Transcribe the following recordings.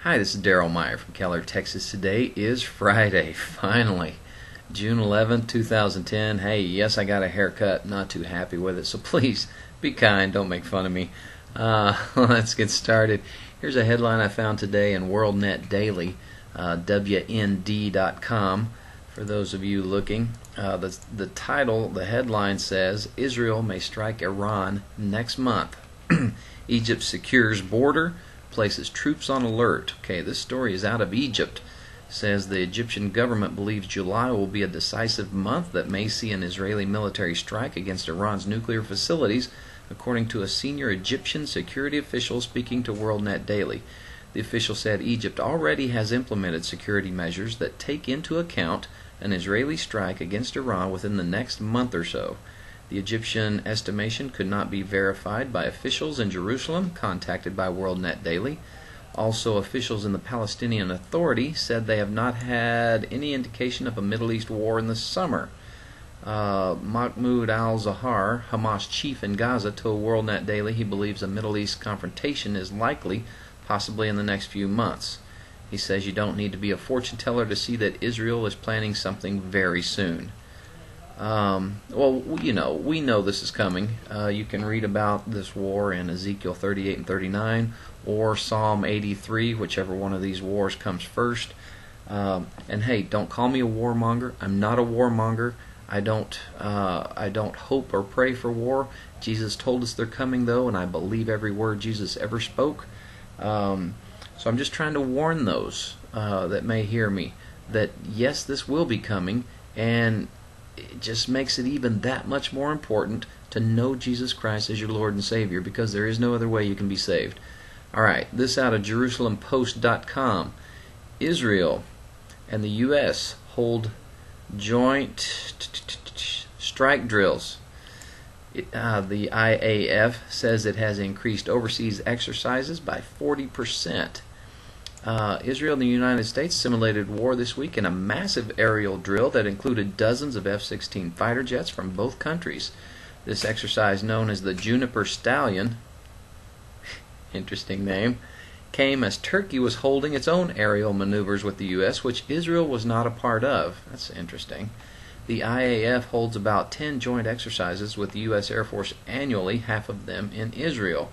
Hi, this is Daryl Meyer from Keller, Texas. Today is Friday, finally, June 11th, 2010. Hey, yes, I got a haircut. Not too happy with it, so please be kind. Don't make fun of me. Let's get started. Here's a headline I found today in WorldNet Daily, WND.com. For those of you looking, the title, the headline says, Israel may strike Iran next month. Egypt secures border, places troops on alert. Okay, this story is out of Egypt. Says the Egyptian government believes July will be a decisive month that may see an Israeli military strike against Iran's nuclear facilities, according to a senior Egyptian security official speaking to WorldNet Daily. The official said Egypt already has implemented security measures that take into account an Israeli strike against Iran within the next month or so. The Egyptian estimation could not be verified by officials in Jerusalem contacted by WorldNet Daily. Also, officials in the Palestinian Authority said they have not had any indication of a Middle East war in the summer. Mahmoud al-Zahar, Hamas chief in Gaza, told WorldNet Daily he believes a Middle East confrontation is likely, possibly in the next few months. He says you don't need to be a fortune teller to see that Israel is planning something very soon. Well, you know, we know this is coming. You can read about this war in Ezekiel 38 and 39 or Psalm 83, whichever one of these wars comes first. And hey, don't call me a warmonger. I'm not a warmonger. I don't hope or pray for war. Jesus told us they're coming, though, and I believe every word Jesus ever spoke. So I'm just trying to warn those that may hear me that yes, this will be coming, and it just makes it even that much more important to know Jesus Christ as your Lord and Savior, because there is no other way you can be saved. Alright, this out of JerusalemPost.com. Israel and the U.S. hold joint strike drills. The IAF says it has increased overseas exercises by 40%. Israel and the United States simulated war this week in a massive aerial drill that included dozens of F-16 fighter jets from both countries. This exercise, known as the Juniper Stallion, interesting name, came as Turkey was holding its own aerial maneuvers with the U.S., which Israel was not a part of. That's interesting. The IAF holds about 10 joint exercises with the U.S. Air Force annually, half of them in Israel.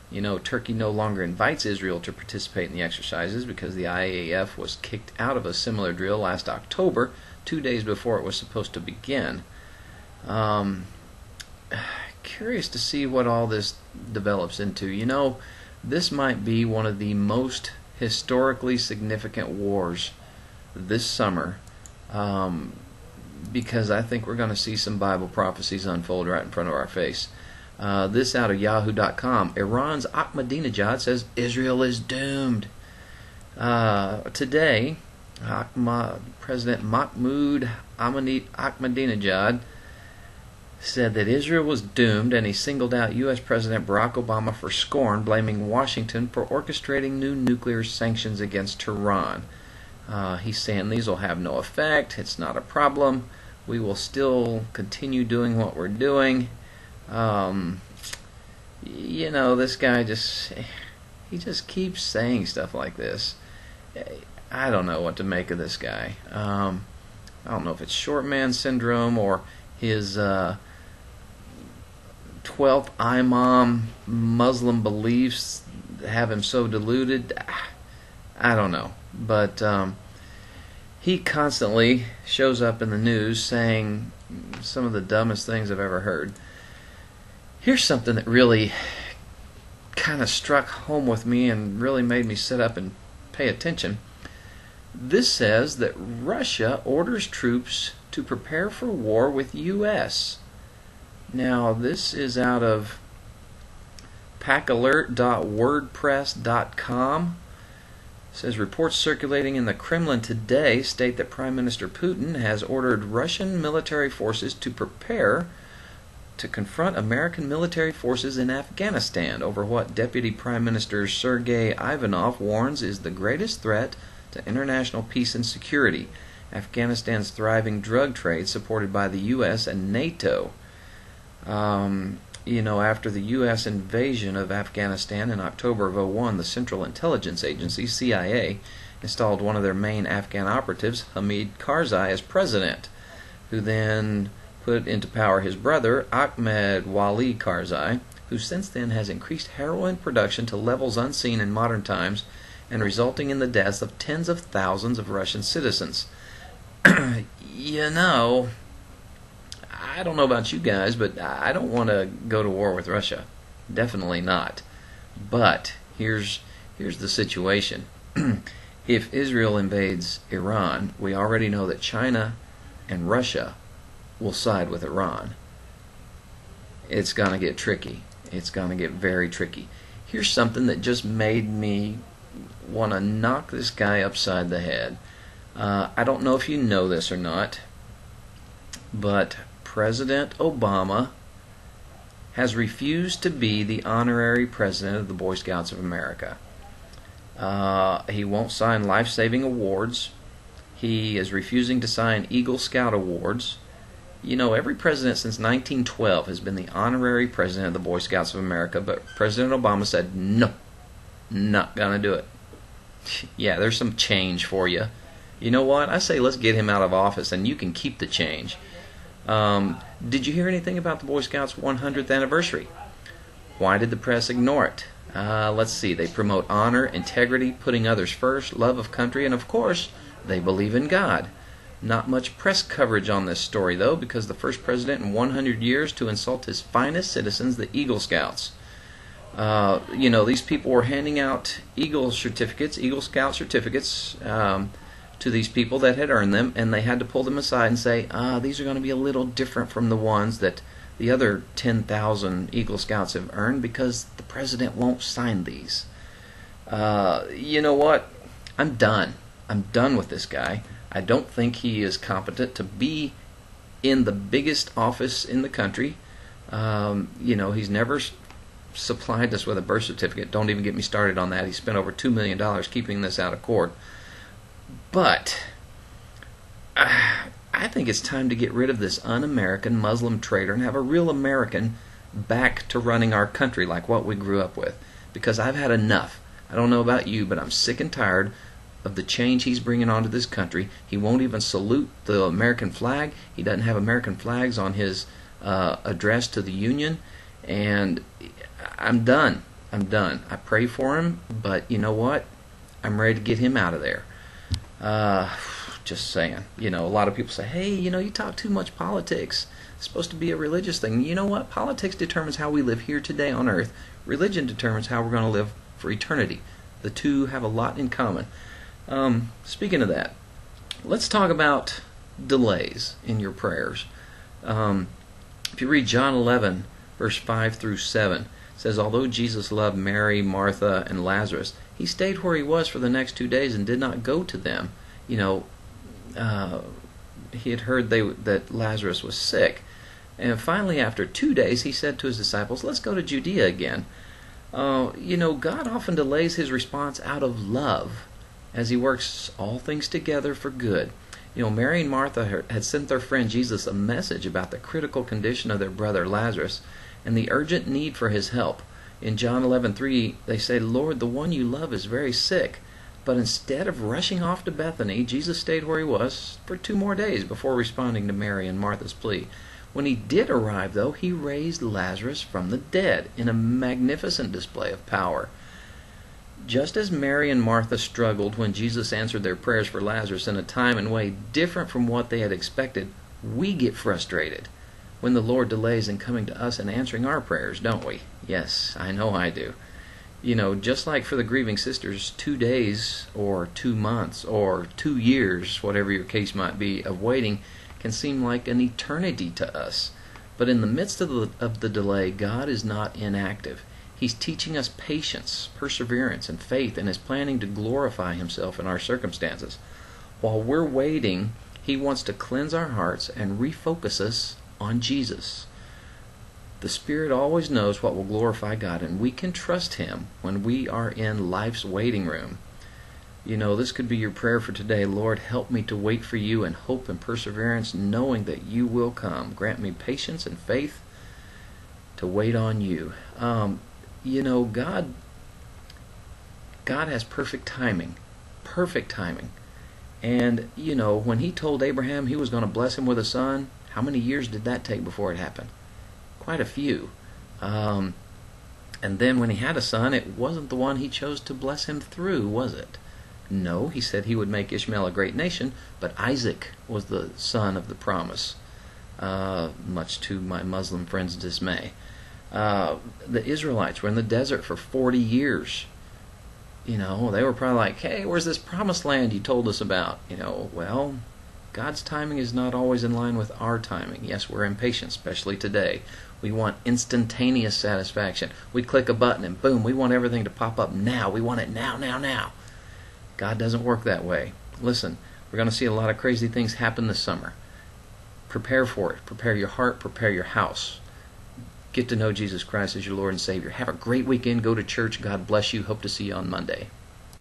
You know, Turkey no longer invites Israel to participate in the exercises because the IAF was kicked out of a similar drill last October, 2 days before it was supposed to begin. Curious to see what all this develops into. You know, this might be one of the most historically significant wars this summer, because I think we're going to see some Bible prophecies unfold right in front of our face. This out of Yahoo.com. Iran's Ahmadinejad says Israel is doomed. Today, President Mahmoud Ahmadinejad said that Israel was doomed, and he singled out U.S. President Barack Obama for scorn, blaming Washington for orchestrating new nuclear sanctions against Tehran. He's saying these will have no effect. It's not a problem. We will still continue doing what we're doing. You know, this guy just keeps saying stuff like this. I don't know what to make of this guy. I don't know if it's short man syndrome or his 12th Imam Muslim beliefs have him so deluded. I don't know. But he constantly shows up in the news saying some of the dumbest things I've ever heard. Here's something that really kind of struck home with me and really made me sit up and pay attention. This says that Russia orders troops to prepare for war with U.S. Now, this is out of pacalert.wordpress.com. It says reports circulating in the Kremlin today state that Prime Minister Putin has ordered Russian military forces to prepare to confront American military forces in Afghanistan over what Deputy Prime Minister Sergei Ivanov warns is the greatest threat to international peace and security, Afghanistan's thriving drug trade supported by the U.S. and NATO. After the U.S. invasion of Afghanistan in October of '01, the Central Intelligence Agency, CIA, installed one of their main Afghan operatives, Hamid Karzai, as president, who then put into power his brother, Ahmed Wali Karzai, who since then has increased heroin production to levels unseen in modern times and resulting in the deaths of tens of thousands of Russian citizens. I don't know about you guys, but I don't want to go to war with Russia. Definitely not. But here's the situation. If Israel invades Iran, we already know that China and Russia will side with Iran. It's going to get tricky. It's going to get very tricky. Here's something that just made me want to knock this guy upside the head. I don't know if you know this or not, but President Obama has refused to be the honorary president of the Boy Scouts of America. He won't sign life-saving awards. He is refusing to sign Eagle Scout awards. Every president since 1912 has been the honorary president of the Boy Scouts of America, but President Obama said, no, not gonna do it. Yeah, there's some change for you. You know what? I say let's get him out of office and you can keep the change. Did you hear anything about the Boy Scouts' 100th anniversary? Why did the press ignore it? Let's see. They promote honor, integrity, putting others first, love of country, and of course, they believe in God. Not much press coverage on this story, though, because the first president in 100 years to insult his finest citizens, the Eagle Scouts. These people were handing out Eagle Scout certificates, to these people that had earned them, and they had to pull them aside and say, these are going to be a little different from the ones that the other 10,000 Eagle Scouts have earned because the president won't sign these. You know what? I'm done. I'm done with this guy. I don't think he is competent to be in the biggest office in the country. He's never supplied us with a birth certificate. Don't even get me started on that. He spent over $2 million keeping this out of court. But I think it's time to get rid of this un-American Muslim traitor and have a real American back to running our country like what we grew up with. Because I've had enough. I don't know about you, but I'm sick and tired of the change he's bringing onto this country. He won't even salute the American flag. He doesn't have American flags on his address to the Union. And I'm done. I pray for him, but you know what? I'm ready to get him out of there. Just saying. A lot of people say, hey, you talk too much politics. It's supposed to be a religious thing. You know what? Politics determines how we live here today on earth. Religion determines how we're going to live for eternity. The two have a lot in common. Speaking of that, let's talk about delays in your prayers. If you read John 11, verse 5 through 7, it says, although Jesus loved Mary, Martha, and Lazarus, he stayed where he was for the next 2 days and did not go to them. He had heard that Lazarus was sick. And finally, after 2 days, he said to his disciples, let's go to Judea again. God often delays his response out of love as he works all things together for good. Mary and Martha had sent their friend Jesus a message about the critical condition of their brother Lazarus and the urgent need for his help. In John 11:3, they say, Lord, the one you love is very sick. But instead of rushing off to Bethany, Jesus stayed where he was for 2 more days before responding to Mary and Martha's plea. When he did arrive, though, he raised Lazarus from the dead in a magnificent display of power. Just as Mary and Martha struggled when Jesus answered their prayers for Lazarus in a time and way different from what they had expected, we get frustrated when the Lord delays in coming to us and answering our prayers, don't we? Yes, I know I do. Just like for the grieving sisters, 2 days or 2 months or 2 years, whatever your case might be, of waiting can seem like an eternity to us. But in the midst of the delay, God is not inactive. He's teaching us patience, perseverance, and faith, and is planning to glorify himself in our circumstances. While we're waiting, he wants to cleanse our hearts and refocus us on Jesus. The Spirit always knows what will glorify God, and we can trust him when we are in life's waiting room. This could be your prayer for today. Lord, help me to wait for you in hope and perseverance, knowing that you will come. Grant me patience and faith to wait on you. You know, God has perfect timing. Perfect timing. And, you know, when he told Abraham he was going to bless him with a son, how many years did that take before it happened? Quite a few. And then when he had a son, it wasn't the one he chose to bless him through, was it? No, he said he would make Ishmael a great nation, but Isaac was the son of the promise, much to my Muslim friends' dismay. The Israelites were in the desert for 40 years. You know, they were probably like, hey, where's this promised land you told us about? You know, well, God's timing is not always in line with our timing. Yes, we're impatient, especially today. We want instantaneous satisfaction. We click a button and boom, we want everything to pop up now. We want it now, now, now. God doesn't work that way. Listen, we're going to see a lot of crazy things happen this summer. Prepare for it. Prepare your heart. Prepare your house. Get to know Jesus Christ as your Lord and Savior. Have a great weekend. Go to church. God bless you. Hope to see you on Monday.